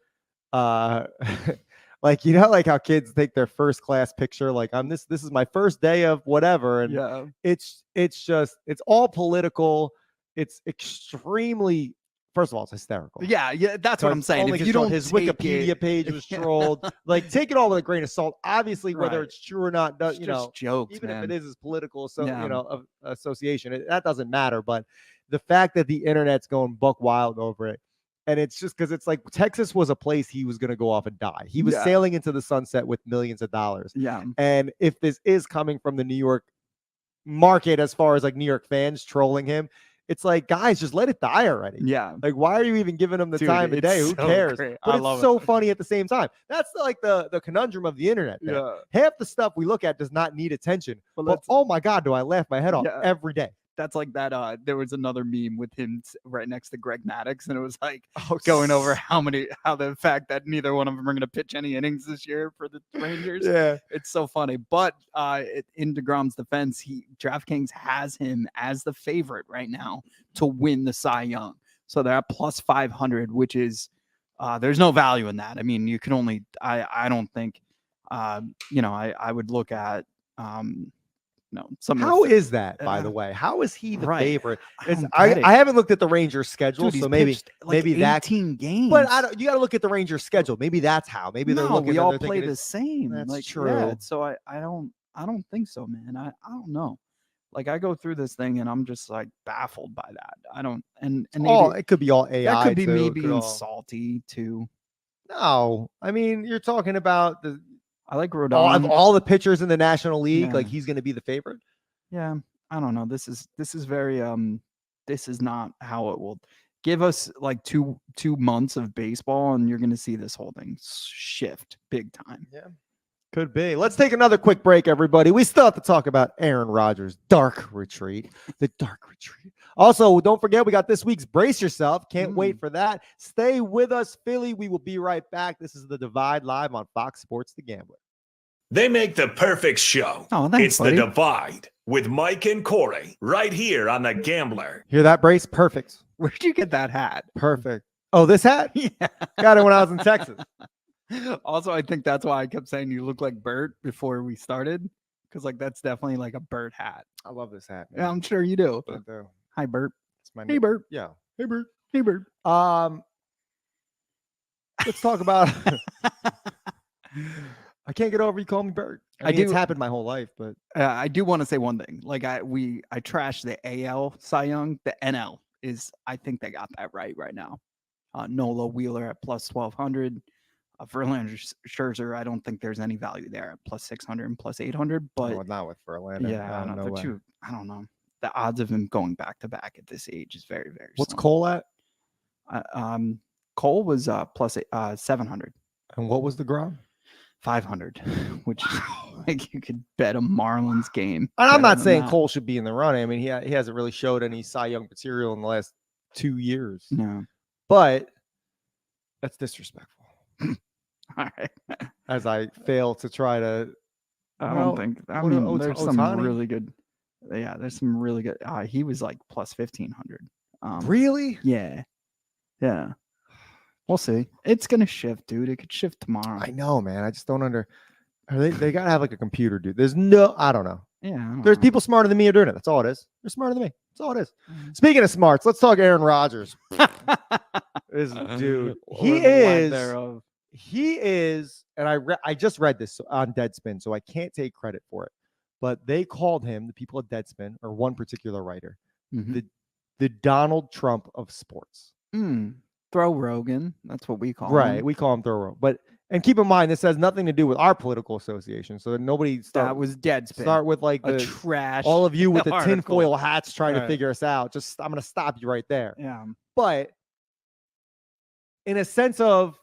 Speaker 7: like, like how kids take their first class picture, like, this is my first day of whatever, and it's all political. It's extremely, first of all, it's hysterical.
Speaker 6: Yeah, that's what I'm saying. If you don't,
Speaker 7: his Wikipedia page was trolled. Like, take it all with a grain of salt. Obviously, whether it's true or not, does
Speaker 6: jokes,
Speaker 7: even
Speaker 6: man.
Speaker 7: if it is political, association, that doesn't matter. But the fact that the internet's going buck wild over it, and it's just because it's like Texas was a place he was going to go off and die. He was sailing into the sunset with millions of dollars.
Speaker 6: Yeah,
Speaker 7: and if this is coming from the New York market, as far as like New York fans trolling him, It's like, guys, just let it die already.
Speaker 6: Yeah.
Speaker 7: Like, why are you even giving them the
Speaker 6: Dude,
Speaker 7: time of
Speaker 6: it's
Speaker 7: day? Who
Speaker 6: so
Speaker 7: cares?
Speaker 6: great.
Speaker 7: But
Speaker 6: I
Speaker 7: it's
Speaker 6: love
Speaker 7: so
Speaker 6: it.
Speaker 7: funny at the same time. That's like the conundrum of the internet. There.
Speaker 6: Yeah.
Speaker 7: Half the stuff we look at does not need attention.
Speaker 6: Well,
Speaker 7: But
Speaker 6: that's-
Speaker 7: oh my God, do I laugh my head off
Speaker 6: Yeah.
Speaker 7: every day.
Speaker 6: That's like that. There was another meme with him right next to Greg Maddux, and it was like
Speaker 7: Oh,
Speaker 6: going over how the fact that neither one of them are going to pitch any innings this year for the Rangers.
Speaker 7: Yeah.
Speaker 6: It's so funny. But in DeGrom's defense, DraftKings has him as the favorite right now to win the Cy Young. So they're at plus 500, which is there's no value in that. I mean, you can only I don't think I would look at
Speaker 7: How is that, by the way? How is he the
Speaker 6: right.
Speaker 7: favorite?
Speaker 6: don't get it.
Speaker 7: I haven't looked at the Rangers schedule,
Speaker 6: Dude, he's
Speaker 7: so maybe
Speaker 6: pitched, like,
Speaker 7: maybe that
Speaker 6: 18 games.
Speaker 7: But you got to look at the Rangers schedule. Maybe that's how. Maybe they're looking.
Speaker 6: We
Speaker 7: and
Speaker 6: all
Speaker 7: they're
Speaker 6: play
Speaker 7: thinking
Speaker 6: the
Speaker 7: it's-
Speaker 6: same.
Speaker 7: That's
Speaker 6: like,
Speaker 7: true.
Speaker 6: Yeah, so I don't think so, man. I don't know. Like, I go through this thing and I'm just like baffled by that. I don't and maybe
Speaker 7: it could be all AI.
Speaker 6: that could be
Speaker 7: too.
Speaker 6: me
Speaker 7: It could
Speaker 6: being
Speaker 7: all-
Speaker 6: salty too.
Speaker 7: No, I mean you're talking about
Speaker 6: I like
Speaker 7: of
Speaker 6: Rodon.
Speaker 7: all the pitchers in the National League.
Speaker 6: Yeah.
Speaker 7: Like he's going to be the favorite.
Speaker 6: Yeah, I don't know. This is very this is not how it will give us like two months of baseball, and you're going to see this whole thing shift big time.
Speaker 7: Yeah. Could be. Let's take another quick break, everybody. We still have to talk about Aaron Rodgers' dark retreat. The dark retreat. Also, don't forget, we got this week's Brace Yourself. Can't wait for that. Stay with us, Philly. We will be right back. This is The Divide live on Fox Sports The Gambler.
Speaker 1: They make the perfect show.
Speaker 6: Oh, thanks,
Speaker 1: It's
Speaker 6: buddy.
Speaker 1: The Divide with Mike and Corey right here on The Gambler.
Speaker 7: Hear that, Brace? Perfect.
Speaker 6: Where'd you get that hat?
Speaker 7: Perfect. Oh, this hat?
Speaker 6: Yeah.
Speaker 7: Got it when I was in Texas.
Speaker 6: Also, I think that's why I kept saying you look like Bert before we started, because like that's definitely like a Bert hat.
Speaker 7: I love this hat.
Speaker 6: Yeah, I'm sure you do.
Speaker 7: I do.
Speaker 6: Hi, Bert.
Speaker 7: It's my
Speaker 6: Hey,
Speaker 7: name.
Speaker 6: Bert.
Speaker 7: Yeah. Hey, Bert.
Speaker 6: Hey, Bert.
Speaker 7: Let's talk about. I can't get over you call me Bert. I mean, it's
Speaker 6: do-
Speaker 7: happened my whole life, but
Speaker 6: I do want to say one thing. Like I trashed the AL Cy Young. The NL is, I think they got that right now. Nola Wheeler at plus 1,200. Verlander Scherzer, I don't think there's any value there at plus 600 and plus 800. But
Speaker 7: well, not with Verlander.
Speaker 6: yeah, I don't know. I don't know. The odds of him going back to back at this age is very, very.
Speaker 7: What's
Speaker 6: slim.
Speaker 7: Cole at?
Speaker 6: Cole was plus 700.
Speaker 7: And what was the Grom?
Speaker 6: 500, which like you could bet a Marlins game.
Speaker 7: And I'm
Speaker 6: better
Speaker 7: not
Speaker 6: than
Speaker 7: saying
Speaker 6: that.
Speaker 7: Cole should be in the running. I mean, he hasn't really showed any Cy Young material in the last 2 years.
Speaker 6: No.
Speaker 7: But that's disrespectful.
Speaker 6: All right.
Speaker 7: As I fail to try to.
Speaker 6: I
Speaker 7: Well,
Speaker 6: don't think. I
Speaker 7: what
Speaker 6: mean,
Speaker 7: about
Speaker 6: there's some
Speaker 7: Ohtani?
Speaker 6: really good. Yeah, there's some really good. He was like plus 1,500.
Speaker 7: Really?
Speaker 6: Yeah. Yeah. We'll see. It's gonna shift, dude. It could shift tomorrow.
Speaker 7: I know, man. I just don't They got to have like a computer, dude. There's no. I don't know.
Speaker 6: Yeah. I don't
Speaker 7: There's
Speaker 6: know.
Speaker 7: people smarter than me are doing it. That's all it is. They're smarter than me. That's all it is.
Speaker 6: Mhm.
Speaker 7: Speaking of smarts, let's talk Aaron Rodgers. This dude,
Speaker 6: Or the lack thereof.
Speaker 7: he is, and I just read this on Deadspin, so I can't take credit for it. But they called him, the people at Deadspin, or one particular writer,
Speaker 6: Mhm.
Speaker 7: the Donald Trump of sports.
Speaker 6: Throw Rogan. That's what we call
Speaker 7: Right.
Speaker 6: him.
Speaker 7: We call him thorough. And keep in mind, this has nothing to do with our political association. So that nobody
Speaker 6: That was Deadspin.
Speaker 7: start with like
Speaker 6: a
Speaker 7: the
Speaker 6: trash.
Speaker 7: all of you with the
Speaker 6: article.
Speaker 7: tinfoil hats trying to
Speaker 6: Right.
Speaker 7: figure us out. Just I'm gonna stop you right there.
Speaker 6: Yeah.
Speaker 7: But in a sense of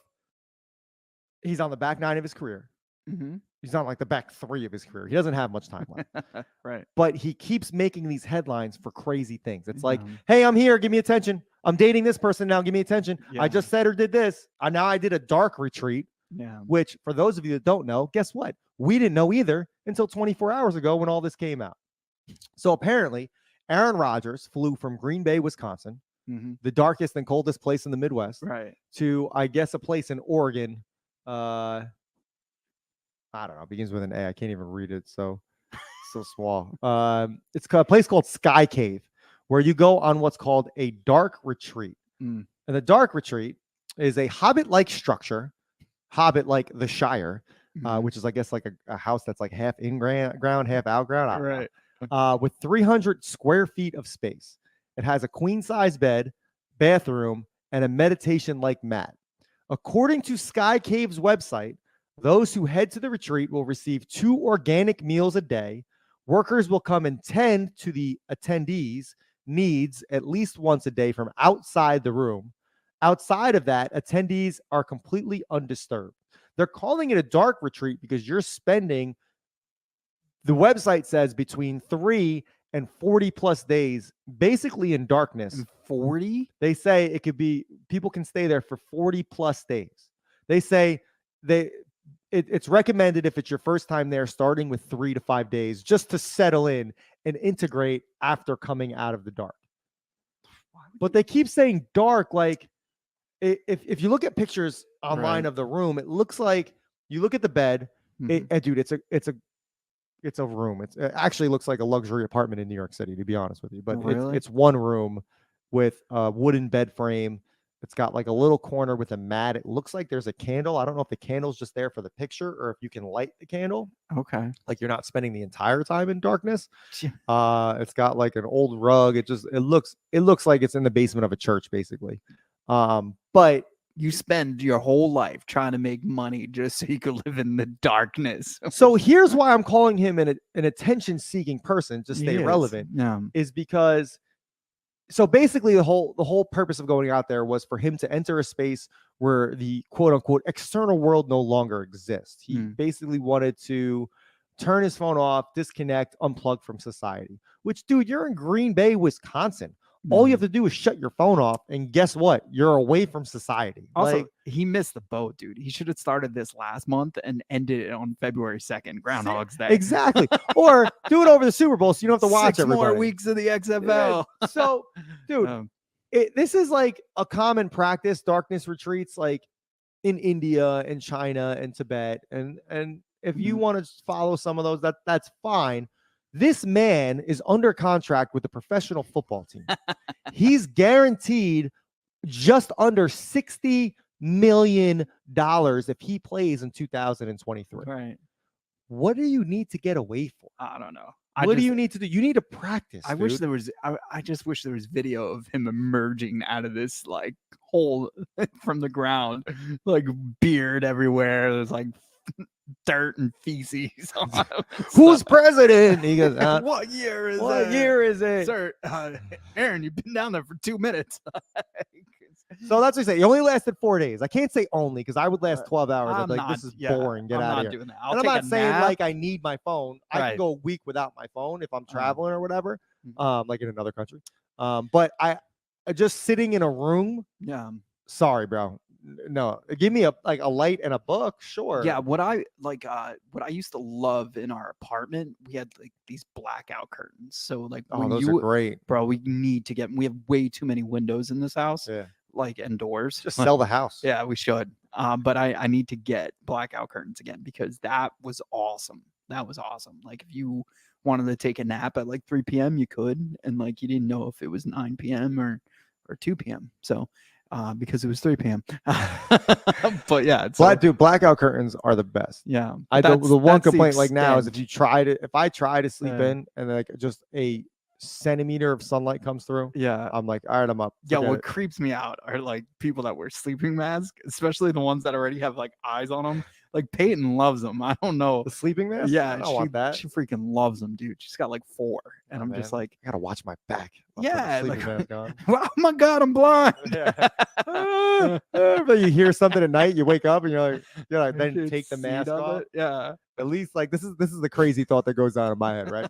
Speaker 7: he's on the back nine of his career.
Speaker 6: Mhm.
Speaker 7: He's on like the back three of his career. He doesn't have much time left.
Speaker 6: Right.
Speaker 7: But he keeps making these headlines for crazy things. It's like,
Speaker 6: Yeah.
Speaker 7: hey, I'm here, give me attention. I'm dating this person now, give me attention.
Speaker 6: Yeah.
Speaker 7: I just said or did this. Now I did a dark retreat,
Speaker 6: Yeah.
Speaker 7: which for those of you that don't know, guess what? We didn't know either until 24 hours ago when all this came out. So apparently, Aaron Rodgers flew from Green Bay, Wisconsin,
Speaker 6: Mhm.
Speaker 7: the darkest and coldest place in the Midwest,
Speaker 6: Right.
Speaker 7: to, I guess, a place in Oregon. I don't know. It begins with an A. I can't even read it. So small. It's a place called Sky Cave, where you go on what's called a dark retreat.
Speaker 6: Mm.
Speaker 7: And the dark retreat is a hobbit-like structure, hobbit like the Shire,
Speaker 6: Mhm.
Speaker 7: which is, I guess, like a house that's like half in ground, half out ground. I don't know.
Speaker 6: Right.
Speaker 7: With 300 square feet of space. It has a queen-size bed, bathroom, and a meditation-like mat. According to Sky Cave's website, those who head to the retreat will receive 2 organic meals a day. Workers will come and tend to the attendees, needs at least once a day from outside the room. Outside of that, attendees are completely undisturbed. They're calling it a dark retreat because you're spending, the website says, between 3 and 40 plus days basically in darkness.
Speaker 6: 40?
Speaker 7: They say it could be, people can stay there for 40 plus days. They say it's recommended if it's your first time there, starting with 3 to 5 days just to settle in and integrate after coming out of the dark. But they keep saying dark. Like if you look at pictures online of the room, it looks like, you look at the bed, dude, it's a room. It actually looks like a luxury apartment in New York City, to be honest with you. But it's one room with a wooden bed frame. It's got like a little corner with a mat. It looks like there's a candle. I don't know if the candle's just there for the picture or if you can light the candle.
Speaker 6: Okay.
Speaker 7: Like you're not spending the entire time in darkness. It's got like an old rug. It looks like it's in the basement of a church, basically. But
Speaker 6: you spend your whole life trying to make money just so you could live in the darkness.
Speaker 7: So here's why I'm calling him an attention-seeking person to stay relevant.
Speaker 6: Yeah.
Speaker 7: Is because, so basically the whole purpose of going out there was for him to enter a space where the quote unquote external world no longer exists. He basically wanted to turn his phone off, disconnect, unplug from society. Which, dude, you're in Green Bay, Wisconsin. All you have to do is shut your phone off, and guess what? You're away from society.
Speaker 6: Also,
Speaker 7: like,
Speaker 6: he missed the boat, dude. He should have started this last month and ended it on February 2nd, Groundhog's Day.
Speaker 7: Exactly. Or do it over the Super Bowl so you don't have to watch
Speaker 6: 6 more weeks of the XFL.
Speaker 7: Yeah. So, dude, this is like a common practice, darkness retreats, like in India and China and Tibet. And if you want to follow some of those, that's fine. This man is under contract with the professional football team. He's guaranteed just under $60 million if he plays in 2023.
Speaker 6: Right.
Speaker 7: What do you need to get away for?
Speaker 6: I don't know.
Speaker 7: What do you need to do? You need to practice.
Speaker 6: I wish there was. I just wish there was video of him emerging out of this like hole from the ground, like beard everywhere. There's like dirt and feces on him.
Speaker 7: Who's president? He goes,
Speaker 6: what year is
Speaker 7: what year is it?
Speaker 6: Sir, Aaron, you've been down there for 2 minutes.
Speaker 7: So that's what I say. He only lasted 4 days. I can't say only because I would last 12 hours.
Speaker 6: I'm
Speaker 7: Like,
Speaker 6: not,
Speaker 7: this is boring. Get
Speaker 6: I'm
Speaker 7: out
Speaker 6: not
Speaker 7: of here.
Speaker 6: doing that.
Speaker 7: And I'm not saying like I need my phone. I
Speaker 6: Right.
Speaker 7: can go a week without my phone if I'm traveling or whatever, like in another country. But I just sitting in a room.
Speaker 6: Yeah.
Speaker 7: Sorry, bro. No, give me a light and a book. Sure.
Speaker 6: Yeah. What I used to love in our apartment, we had like these blackout curtains. So like,
Speaker 7: Oh, those are great,
Speaker 6: bro. We have way too many windows in this house.
Speaker 7: Yeah.
Speaker 6: Like indoors.
Speaker 7: Just sell the house.
Speaker 6: Yeah, we should. But I need to get blackout curtains again because that was awesome. That was awesome. Like if you wanted to take a nap at like 3 p.m., you could, and like you didn't know if it was 9 p.m. or 2 p.m. So because it was 3 p.m. But yeah,
Speaker 7: blackout curtains are the best.
Speaker 6: Yeah.
Speaker 7: The one complaint like now is
Speaker 6: extent.
Speaker 7: if I try to sleep in and like just a centimeter of sunlight comes through,
Speaker 6: yeah,
Speaker 7: I'm like, all right, I'm up.
Speaker 6: Yeah,
Speaker 7: Forget
Speaker 6: what
Speaker 7: it.
Speaker 6: creeps me out are like people that wear sleeping masks, especially the ones that already have like eyes on them. Like Peyton loves them. I don't know.
Speaker 7: The sleeping mask?
Speaker 6: Yeah,
Speaker 7: I don't want that.
Speaker 6: She freaking loves them, dude. She's got like 4, and I'm just like,
Speaker 7: I gotta watch my back.
Speaker 6: yeah, like,
Speaker 7: mask on.
Speaker 6: oh my god, I'm blind.
Speaker 7: But you hear something at night, you wake up and you're like, then take the mask off.
Speaker 6: Yeah,
Speaker 7: at least like this is the crazy thought that goes on in my head, right?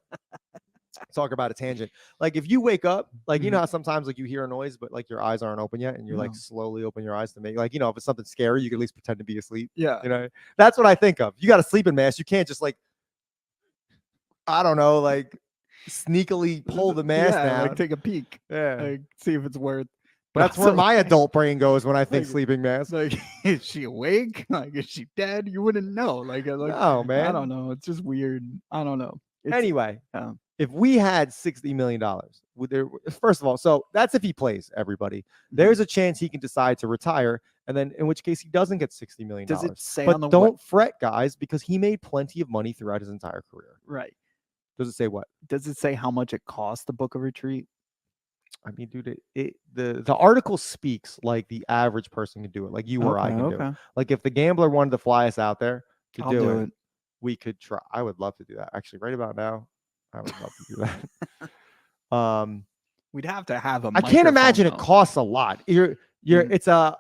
Speaker 7: Talk about a tangent. Like if you wake up, like you know how sometimes like you hear a noise, but like your eyes aren't open yet, and you're like slowly open your eyes to make, like, you know, if it's something scary, you can at least pretend to be asleep.
Speaker 6: Yeah,
Speaker 7: you know, that's what I think of. You got a sleeping mask. You can't just like, I don't know, like sneakily pull the mask down,
Speaker 6: like take a peek, like see if it's worth.
Speaker 7: But that's where my adult brain goes when I think sleeping mask.
Speaker 6: Like, is she awake? Like, is she dead? You wouldn't know. Like,
Speaker 7: no, man.
Speaker 6: I don't know. It's just weird. I don't know.
Speaker 7: Anyway, if we had $60 million, first of all, so that's if he plays, everybody. There's a chance he can decide to retire, and then in which case he doesn't get $60 million.
Speaker 6: Does it say
Speaker 7: but
Speaker 6: on the
Speaker 7: don't fret, guys, because he made plenty of money throughout his entire career.
Speaker 6: Right.
Speaker 7: Does it say what?
Speaker 6: Does it say how much it costs to book a retreat?
Speaker 7: I mean, dude, the article speaks like the average person can do it, like you or I can do it. Like if the gambler wanted to fly us out there to do it, we could try. I would love to do that. Actually, right about now, I would love to do that.
Speaker 6: We'd have to have a.
Speaker 7: I can't imagine
Speaker 6: microphone,
Speaker 7: it costs a lot. It's a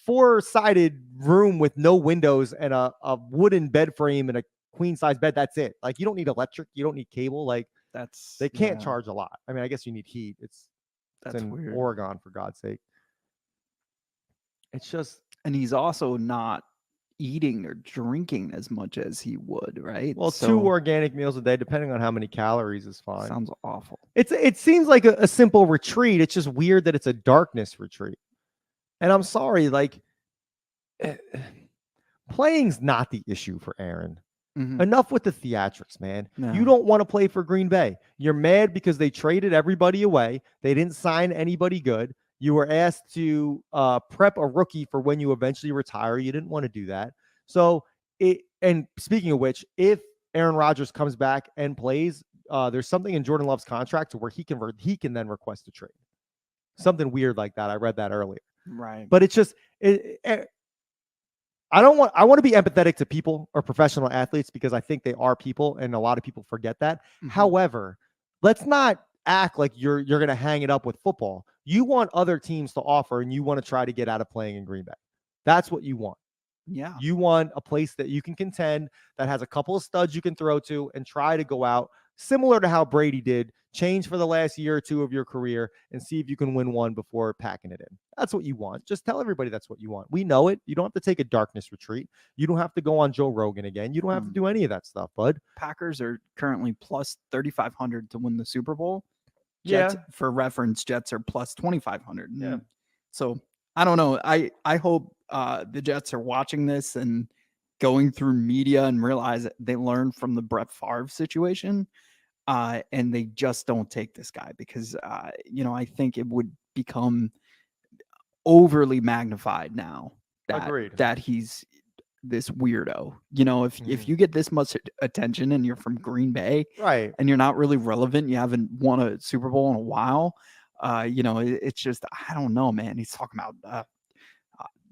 Speaker 7: four-sided room with no windows and a wooden bed frame and a queen size bed. That's it. Like, you don't need electric, you don't need cable. Like, they can't charge a lot. I mean, I guess you need heat. It's in
Speaker 6: weird.
Speaker 7: Oregon, for God's sake. It's just,
Speaker 6: And he's also not eating or drinking as much as he would, right?
Speaker 7: well, 2 organic meals a day, depending on how many calories, is fine.
Speaker 6: Sounds awful.
Speaker 7: It seems like a simple retreat. It's just weird that it's a darkness retreat. And I'm sorry, like, playing's not the issue for Aaron.
Speaker 6: Mhm.
Speaker 7: Enough with the theatrics, man.
Speaker 6: No.
Speaker 7: You don't want to play for Green Bay. You're mad because they traded everybody away. They didn't sign anybody good. You were asked to prep a rookie for when you eventually retire. You didn't want to do that. So, and speaking of which, if Aaron Rodgers comes back and plays, there's something in Jordan Love's contract to where he can then request a trade. Something weird like that. I read that earlier.
Speaker 6: Right.
Speaker 7: But it's just, I want to be empathetic to people or professional athletes because I think they are people, and a lot of people forget that.
Speaker 6: Mhm.
Speaker 7: However, let's not act like you're going to hang it up with football. You want other teams to offer, and you want to try to get out of playing in Green Bay. That's what you want.
Speaker 6: Yeah.
Speaker 7: You want a place that you can contend, that has a couple of studs you can throw to, and try to go out similar to how Brady did, change for the last year or two of your career and see if you can win one before packing it in. That's what you want. Just tell everybody that's what you want. We know it. You don't have to take a darkness retreat. You don't have to go on Joe Rogan again. You don't have to do any of that stuff, bud.
Speaker 6: Packers are currently plus 3,500 to win the Super Bowl. Jets, for reference, Jets are plus 2,500.
Speaker 7: Yeah.
Speaker 6: So I don't know. I hope the Jets are watching this and going through media and realize that they learned from the Brett Favre situation. And they just don't take this guy because, I think it would become overly magnified now that he's this weirdo. If you get this much attention and you're from Green Bay,
Speaker 7: right,
Speaker 6: and you're not really relevant, you haven't won a Super Bowl in a while, it's just, I don't know, man. He's talking about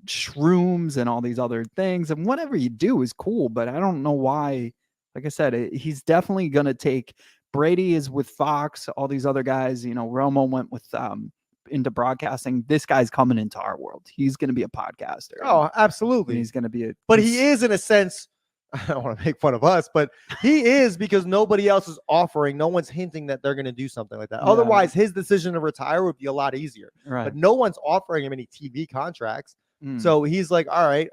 Speaker 6: shrooms and all these other things, and whatever you do is cool, but I don't know why. Like I said, he's definitely going to take. Brady is with Fox, all these other guys, Romo went with into broadcasting. This guy's coming into our world. He's going to be a podcaster.
Speaker 7: Oh, absolutely.
Speaker 6: He's going to be
Speaker 7: but he is, in a sense, I don't want to make fun of us, but he is, because nobody else is offering. No one's hinting that they're going to do something like that. Yeah. Otherwise, his decision to retire would be a lot easier.
Speaker 6: Right.
Speaker 7: But no one's offering him any TV contracts. So he's like, all right,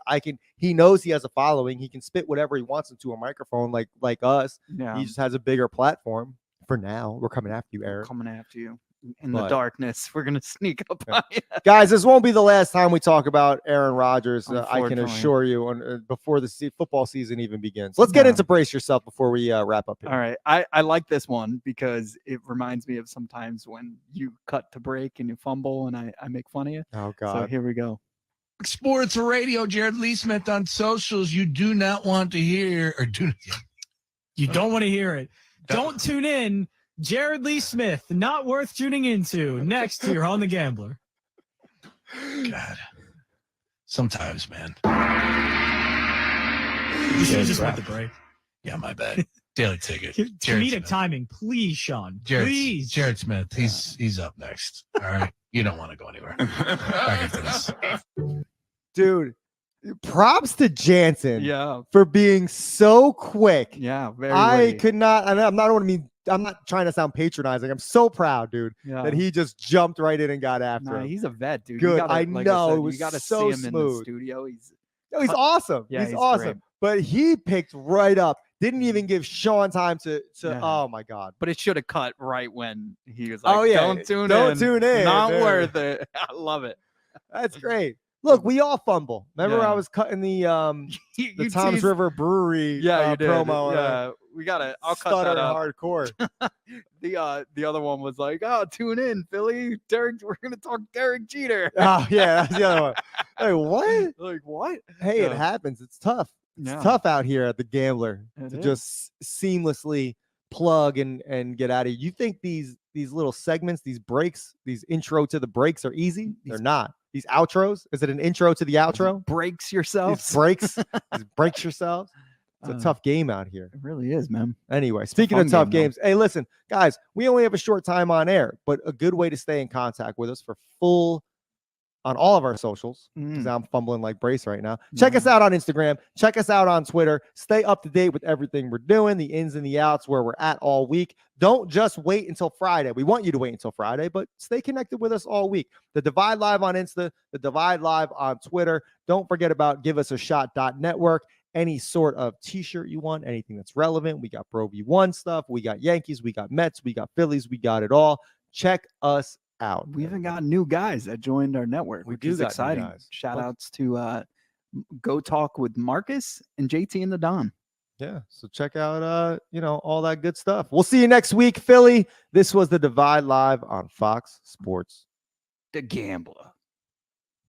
Speaker 7: he knows he has a following. He can spit whatever he wants into a microphone like us.
Speaker 6: Yeah.
Speaker 7: He just has a bigger platform. For now, we're coming after you, Eric.
Speaker 6: Coming after you in the darkness. We're going to sneak up on you.
Speaker 7: Guys, this won't be the last time we talk about Aaron Rodgers. I can assure you, before the football season even begins. Let's get into Brace Yourself before we wrap up here.
Speaker 6: All right. I like this one because it reminds me of sometimes when you cut to break and you fumble and I make fun of you.
Speaker 7: Oh, God.
Speaker 6: So here we go.
Speaker 8: Sports Radio, Jared Lee Smith on socials. You do not want to hear,
Speaker 9: you don't want to hear it. Don't tune in. Jared Lee Smith, not worth tuning into. Next here on The Gambler.
Speaker 8: God. Sometimes, man.
Speaker 9: You should have just went to break.
Speaker 8: Yeah, my bad. Daily Ticket.
Speaker 9: Comedic timing, please, Sean. Please.
Speaker 8: Jared Smith. He's up next. All right. You don't want to go anywhere. Back after this.
Speaker 7: Dude, props to Jansen.
Speaker 6: Yeah.
Speaker 7: For being so quick.
Speaker 6: Yeah. Very
Speaker 7: I
Speaker 6: witty.
Speaker 7: could not, and I'm not trying to sound patronizing. I'm so proud, dude, that he just jumped right in and got after him.
Speaker 6: He's a vet, dude.
Speaker 7: Good.
Speaker 6: I know.
Speaker 7: It was
Speaker 6: you gotta
Speaker 7: so
Speaker 6: see him
Speaker 7: smooth.
Speaker 6: in the studio. He's
Speaker 7: awesome.
Speaker 6: Yeah,
Speaker 7: he's awesome.
Speaker 6: great.
Speaker 7: But he picked right up. Didn't even give Sean time to oh my God.
Speaker 6: But it should have cut right when he was like,
Speaker 7: Oh yeah.
Speaker 6: don't tune in. Not
Speaker 7: man.
Speaker 6: worth it. I love it.
Speaker 7: That's great. Look, we all fumble. Remember I was cutting the
Speaker 6: You
Speaker 7: Tom's
Speaker 6: teased-
Speaker 7: River Brewery
Speaker 6: you did.
Speaker 7: promo.
Speaker 6: Yeah, we gotta. I'll cut
Speaker 7: Stutter
Speaker 6: that out.
Speaker 7: hardcore.
Speaker 6: The other one was like, oh, tune in, Philly. Derek, we're gonna talk Derek Jeter.
Speaker 7: Oh yeah, that's the other one. Hey, what?
Speaker 6: Like what?
Speaker 7: Hey, it
Speaker 6: Yeah.
Speaker 7: happens. It's tough. It's
Speaker 6: Yeah.
Speaker 7: tough out here at the Gambler
Speaker 6: It
Speaker 7: to
Speaker 6: is.
Speaker 7: just seamlessly plug and get out of here. You think these little segments, these breaks, these intro to the breaks are easy? They're not. These outros, is it an intro to the outro?
Speaker 6: Breaks yourself.
Speaker 7: These breaks, these breaks yourselves. It's a tough game out here.
Speaker 6: It really is, man.
Speaker 7: Anyway, speaking of tough games, hey, listen, guys, we only have a short time on air, but a good way to stay in contact with us for full on all of our socials, because I'm fumbling like Brace right now. Check us out on Instagram. Check us out on Twitter. Stay up to date with everything we're doing, the ins and the outs, where we're at all week. Don't just wait until Friday. We want you to wait until Friday, but stay connected with us all week. The Divide Live on Insta, the Divide Live on Twitter. Don't forget about giveusashot.network. Any sort of t-shirt you want, anything that's relevant. We got Bro V1 stuff. We got Yankees. We got Mets. We got Phillies. We got it all. Check us out.
Speaker 6: We even got new guys that joined our network, which is exciting. Shout outs to Go Talk with Marcus and JT and the Don.
Speaker 7: Yeah, so check out all that good stuff. We'll see you next week, Philly. This was the Divide Live on Fox Sports.
Speaker 6: The Gambler.